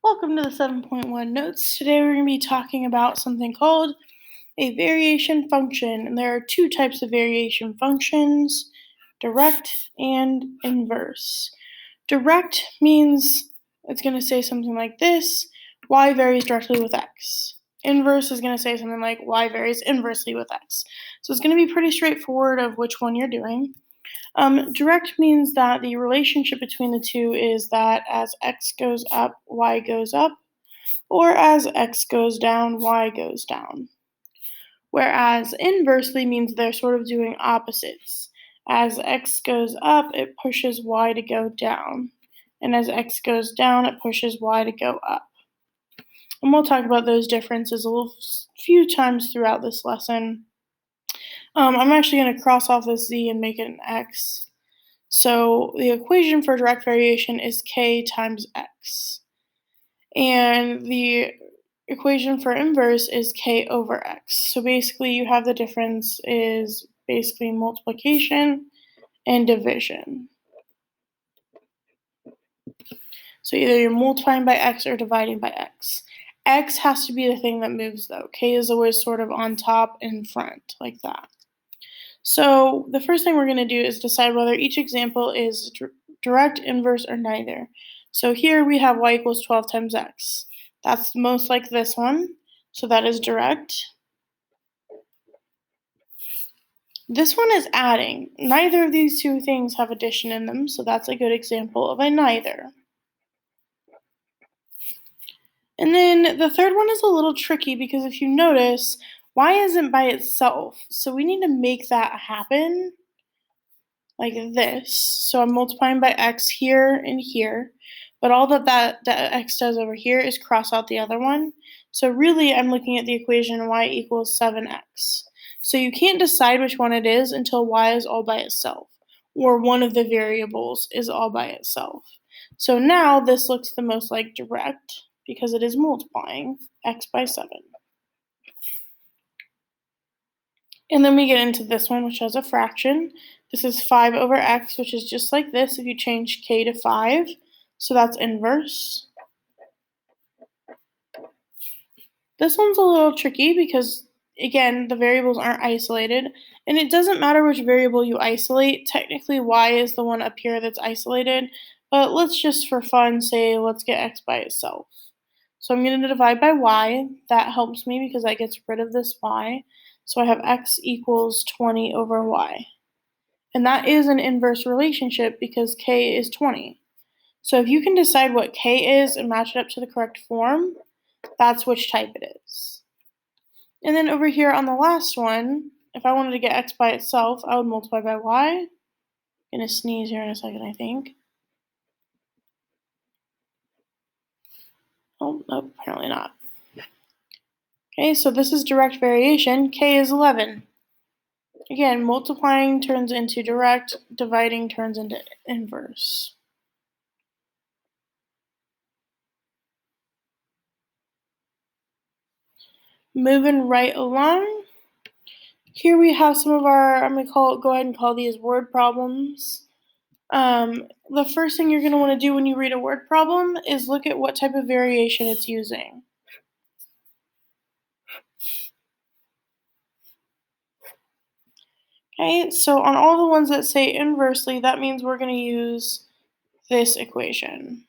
Welcome to the 7.1 notes. Today we're going to be talking about something called a variation function. And there are two types of variation functions, direct and inverse. Direct means it's going to say something like this: y varies directly with x. Inverse is going to say something like y varies inversely with x. So it's going to be pretty straightforward of which one you're doing. Direct means that the relationship between the two is that as x goes up, y goes up, or as x goes down, y goes down. Whereas inversely means they're sort of doing opposites. As x goes up, it pushes y to go down. And as x goes down, it pushes y to go up. And we'll talk about those differences a few times throughout this lesson. I'm actually going to cross off this z and make it an x. So the equation for direct variation is k times x. And the equation for inverse is k over x. So basically you have the difference is basically multiplication and division. So either you're multiplying by x or dividing by x. X has to be the thing that moves though. K is always sort of on top in front, like that. So the first thing we're going to do is decide whether each example is direct, inverse, or neither. So here we have y equals 12 times x. That's most like this one, so that is direct. This one is adding. Neither of these two things have addition in them, so that's a good example of a neither. And then the third one is a little tricky because if you notice, y isn't by itself, so we need to make that happen like this. So I'm multiplying by x here and here, but all that x does over here is cross out the other one. So really I'm looking at the equation y equals 7x. So you can't decide which one it is until y is all by itself, or one of the variables is all by itself. So now this looks the most like direct because it is multiplying x by 7. And then we get into this one, which has a fraction. This is 5 over x, which is just like this if you change k to 5. So that's inverse. This one's a little tricky because, again, the variables aren't isolated. And it doesn't matter which variable you isolate. Technically, y is the one up here that's isolated. But let's just, for fun, say let's get x by itself. So I'm going to divide by y. That helps me because that gets rid of this y. So I have x equals 20 over y. And that is an inverse relationship because k is 20. So if you can decide what k is and match it up to the correct form, that's which type it is. And then over here on the last one, if I wanted to get x by itself, I would multiply by y. I'm going to sneeze here in a second, I think. Oh, nope, apparently not. Okay, so this is direct variation. K is 11. Again, multiplying turns into direct, dividing turns into inverse. Moving right along, here we have some of our, I'm going to go ahead and call these word problems. The first thing you're going to want to do when you read a word problem is look at what type of variation it's using. Okay, so on all the ones that say inversely, that means we're going to use this equation.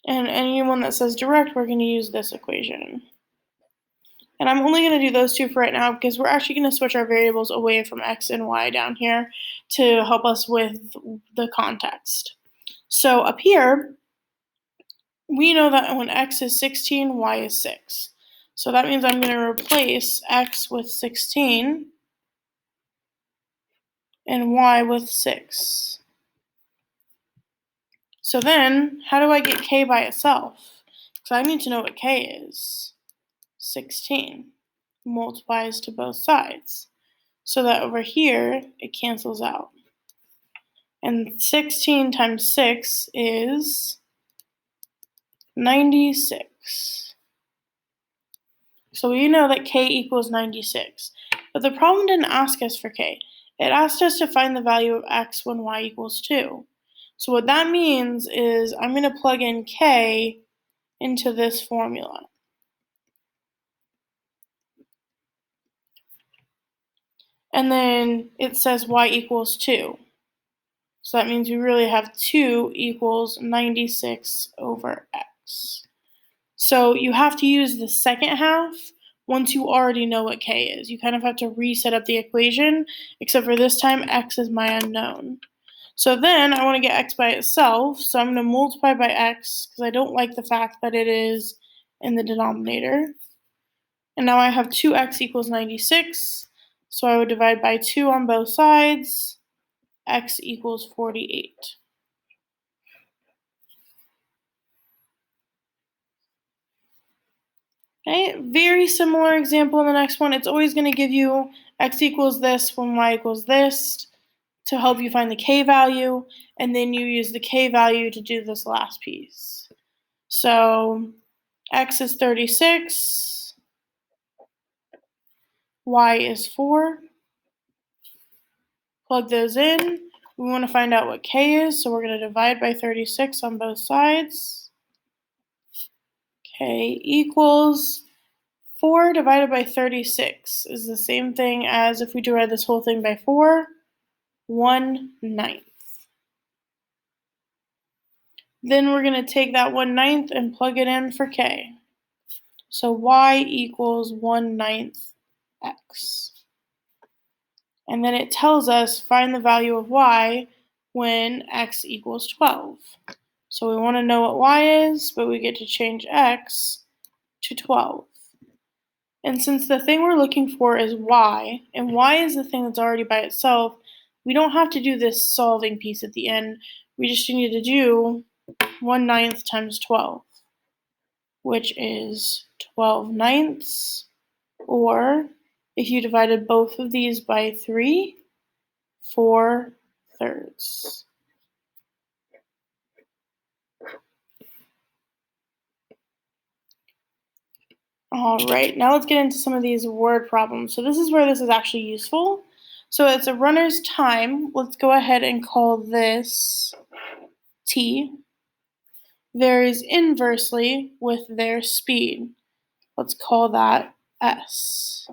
And anyone that says direct, we're going to use this equation. And I'm only going to do those two for right now because we're actually going to switch our variables away from x and y down here to help us with the context. So up here, we know that when x is 16, y is 6. So that means I'm going to replace x with 16 and y with 6. So then, how do I get k by itself? Because I need to know what k is. 16 multiplies to both sides. So that over here, it cancels out. And 16 times 6 is 96. So we know that k equals 96. But the problem didn't ask us for k. It asked us to find the value of x when y equals 2. So what that means is I'm going to plug in k into this formula. And then it says y equals 2. So that means we really have 2 equals 96 over x. So you have to use the second half once you already know what k is. You kind of have to reset up the equation, except for this time x is my unknown. So then I want to get x by itself, so I'm going to multiply by x because I don't like the fact that it is in the denominator. And now I have 2x equals 96, so I would divide by 2 on both sides. X equals 48. Okay, very similar example in the next one. It's always going to give you x equals this when y equals this to help you find the k value, and then you use the k value to do this last piece. So x is 36, y is 4. Plug those in. We want to find out what k is, so we're going to divide by 36 on both sides. K equals 4 divided by 36 is the same thing as if we divide this whole thing by 4, 1/9. Then we're going to take that 1/9 and plug it in for k. So y equals 1/9 x. And then it tells us find the value of y when x equals 12. So we want to know what y is, but we get to change x to 12. And since the thing we're looking for is y, and y is the thing that's already by itself, we don't have to do this solving piece at the end. We just need to do 1/9 times 12, which is 12/9, or if you divided both of these by 3, 4/3. All right, now let's get into some of these word problems. So this is where this is actually useful. So it's a runner's time. Let's go ahead and call this t. Varies inversely with their speed. Let's call that s.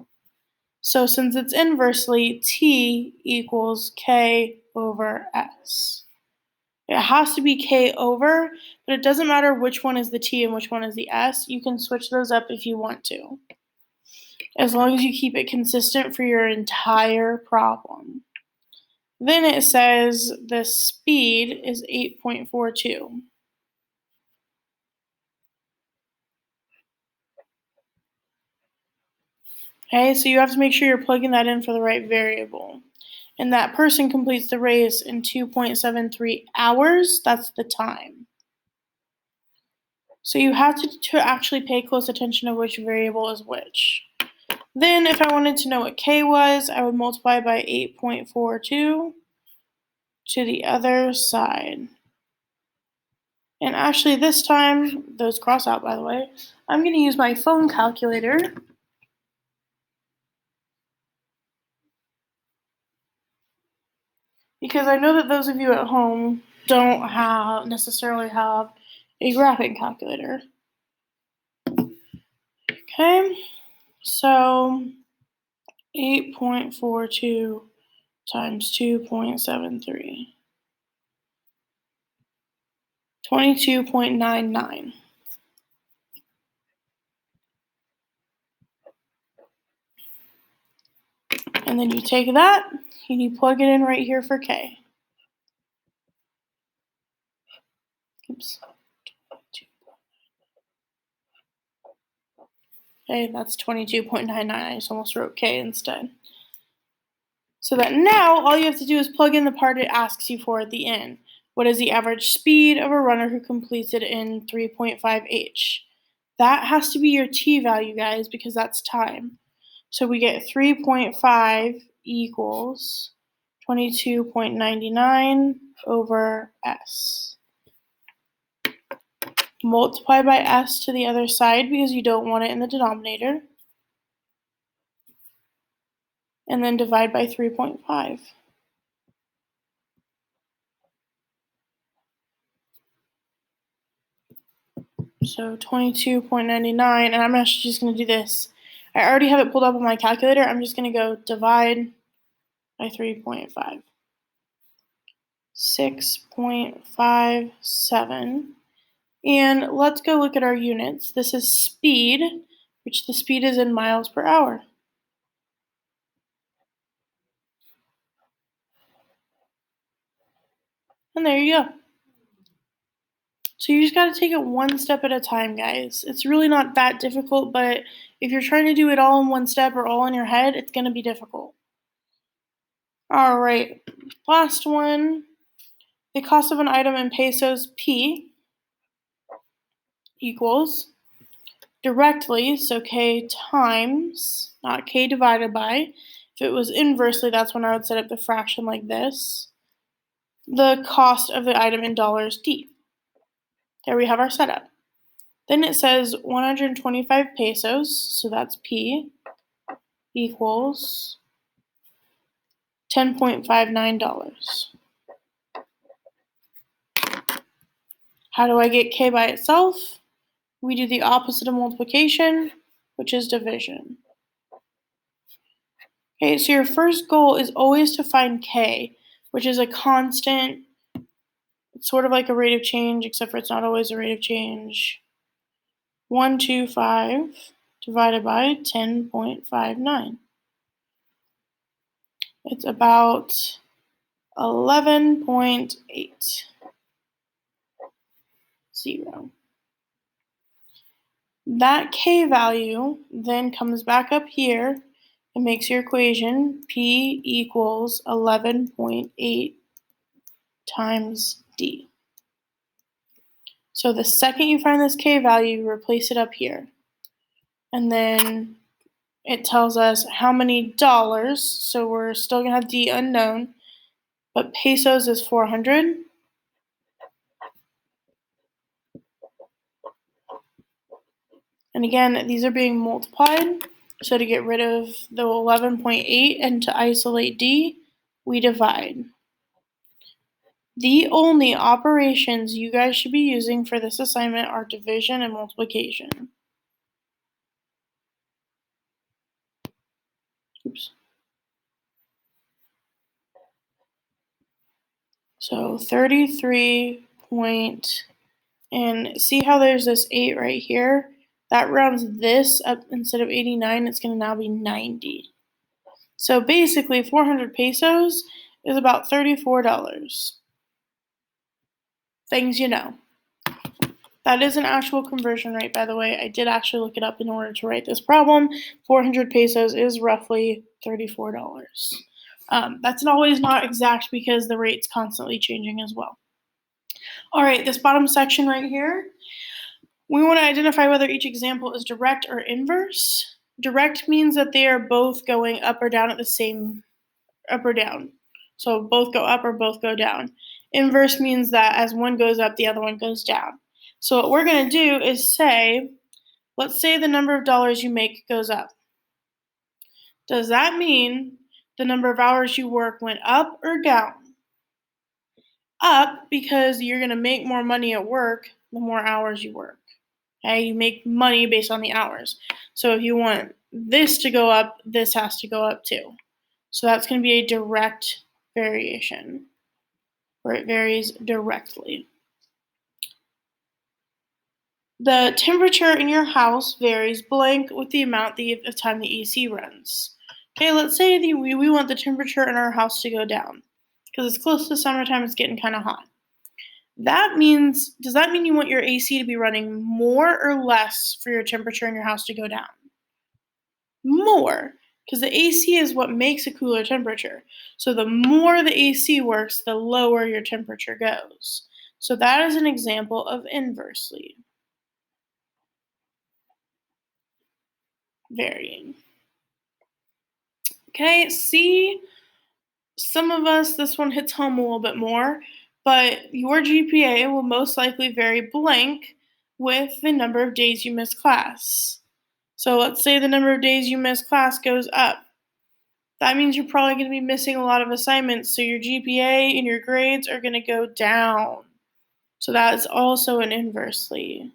So since it's inversely, t equals k over s. It has to be k over, but it doesn't matter which one is the t and which one is the s. You can switch those up if you want to, as long as you keep it consistent for your entire problem. Then it says the speed is 8.42. Okay, so you have to make sure you're plugging that in for the right variable. And that person completes the race in 2.73 hours. That's the time. So you have to actually pay close attention to which variable is which. Then if I wanted to know what k was, I would multiply by 8.42 to the other side. And actually this time, those cross out by the way, I'm going to use my phone calculator. Because I know that those of you at home don't necessarily have a graphing calculator. Okay, so 8.42 times 2.73. 22.99. And then you take that and you plug it in right here for k. Oops. Okay, that's 22.99. I just almost wrote k instead. So that now all you have to do is plug in the part it asks you for at the end. What is the average speed of a runner who completes it in 3.5 h? That has to be your t value, guys, because that's time. So we get 3.5 equals 22.99 over s. Multiply by s to the other side because you don't want it in the denominator. And then divide by 3.5. So 22.99, and I'm actually just going to do this. I already have it pulled up on my calculator. I'm just going to go divide by 3.5. 6.57. And let's go look at our units. This is speed, which the speed is in miles per hour. And there you go. So you just got to take it one step at a time, guys. It's really not that difficult, but if you're trying to do it all in one step or all in your head, it's going to be difficult. All right, last one. The cost of an item in pesos, P, equals directly, so K times, not K divided by. If it was inversely, that's when I would set up the fraction like this. The cost of the item in dollars, D. There we have our setup. Then it says 125 pesos, so that's P, equals $10.59. How do I get K by itself? We do the opposite of multiplication, which is division. Okay, so your first goal is always to find K, which is a constant. It's sort of like a rate of change, except for it's not always a rate of change. 125 divided by 10.59. It's about 11.80. That K value then comes back up here and makes your equation P equals 11.8 times D. So the second you find this K value, you replace it up here. And then it tells us how many dollars, so we're still going to have D unknown, but pesos is 400. And again, these are being multiplied, so to get rid of the 11.8 and to isolate D, we divide. The only operations you guys should be using for this assignment are division and multiplication. Oops. So 33 point, and see how there's this 8 right here? That rounds this up. Instead of 89, it's going to now be 90. So basically 400 pesos is about $34. Things you know. That is an actual conversion rate, by the way. I did actually look it up in order to write this problem. 400 pesos is roughly $34. That's always not exact because the rate's constantly changing as well. All right, this bottom section right here, we want to identify whether each example is direct or inverse. Direct means that they are both going up or down at the same, up or down. So both go up or both go down. Inverse means that as one goes up, the other one goes down. So what we're going to do is say, let's say the number of dollars you make goes up. Does that mean the number of hours you work went up or down? Up, because you're going to make more money at work the more hours you work. Okay, you make money based on the hours. So if you want this to go up, this has to go up too. So that's going to be a direct variation, where it varies directly. The temperature in your house varies blank with the amount of time the AC runs. Okay, let's say we want the temperature in our house to go down because it's close to summertime, it's getting kind of hot. That means, does that mean you want your AC to be running more or less for your temperature in your house to go down? More, because the AC is what makes a cooler temperature. So the more the AC works, the lower your temperature goes. So that is an example of inversely varying. Okay, see, some of us, this one hits home a little bit more, but your GPA will most likely vary blank with the number of days you miss class. So let's say the number of days you miss class goes up. That means you're probably going to be missing a lot of assignments, so your GPA and your grades are going to go down. So that is also an inversely.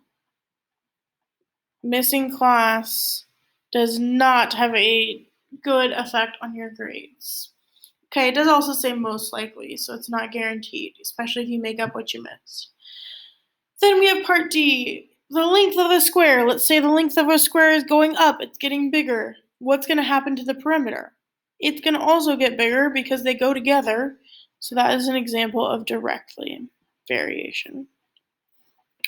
missing class does not have a good effect on your grades. Okay, it does also say most likely, so it's not guaranteed, especially if you make up what you missed. Then we have part D, the length of a square. Let's say the length of a square is going up, it's getting bigger. What's going to happen to the perimeter? It's going to also get bigger because they go together. So that is an example of directly variation.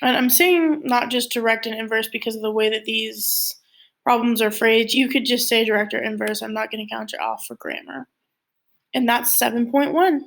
And I'm saying not just direct and inverse because of the way that these problems are phrased. You could just say direct or inverse. I'm not going to count it off for grammar. And that's 7.1.